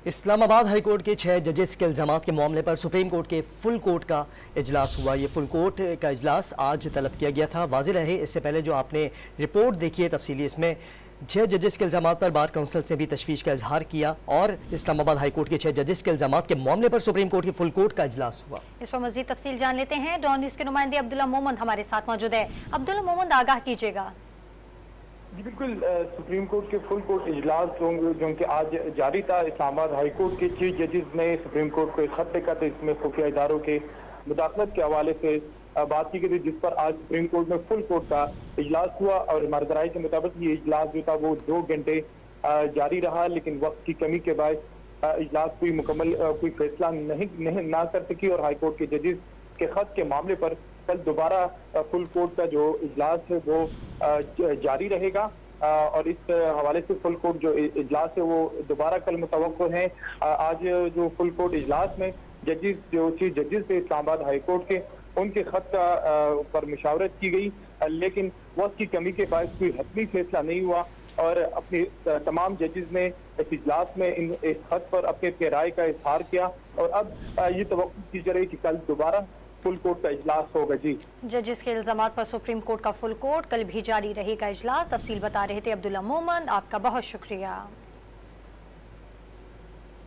Islamabad high court के 6 जजेस के इल्ज़ामात के मामले पर सुप्रीम कोर्ट के फुल कोर्ट का इजलास हुआ। ये फुल कोर्ट का इजलास आज तलब किया गया था। वाज़ेह रहे इससे पहले जो आपने रिपोर्ट देखी है तफसीली, इसमें 6 जजेस के इल्ज़ामात पर बार काउंसिल से भी तशवीश का इजहार किया और इस्लामाबाद हाई कोर्ट के 6 जजेस के इल्ज़ामात के मामले पर सुप्रीम कोर्ट के फुल कोर्ट का इजलास हुआ। इस पर मज़ीद तफसील जान लेते हैं। डॉन न्यूज़ के नुमाइंदे अब्दुल्ला मोहम्मद हमारे साथ मौजूद है। अब्दुल्ला मोहम्मद, आगाह कीजिएगा। जी बिल्कुल, सुप्रीम कोर्ट के फुल कोर्ट इजलास जो कि आज जारी था, इस्लामाबाद हाई कोर्ट के 6 जजेस ने सुप्रीम कोर्ट को एक खत लिखा था। इसमें खुफिया इदारों के मुदाखलत के हवाले से बात की गई थी, जिस पर आज सुप्रीम कोर्ट में फुल कोर्ट का इजलास हुआ और हमारे ज़राए के मुताबिक ये इजलास जो था वो 2 घंटे जारी रहा, लेकिन वक्त की कमी के बाद इजलास कोई मुकम्मल कोई फैसला नहीं ना कर सकी और हाई कोर्ट के जजेस के खत के मामले पर कल दोबारा फुल कोर्ट का जो इजलास है वो जारी रहेगा और इस हवाले से फुल कोर्ट जो इजलास है वो दोबारा कल मुतवक्को है। आज जो फुल कोर्ट इजलास में जजेस जो 6 जजेस थे इस्लामाबाद हाई कोर्ट के, उनके खत का पर मुशावरत की गई, लेकिन वक्त की कमी के बाद कोई हतमी फैसला नहीं हुआ और अपने तमाम जजेस ने इस इजलास में इस खत पर अपने राय का इजहार किया और अब ये तवक्को की जा रही है कि कल दोबारा फुल कोर्ट का इजलास होगा। जी, जजेस के इल्जामात पर सुप्रीम कोर्ट का फुल कोर्ट कल भी जारी रहेगा इजलास। तफसील बता रहे थे अब्दुल्ला मोहम्मद, आपका बहुत शुक्रिया।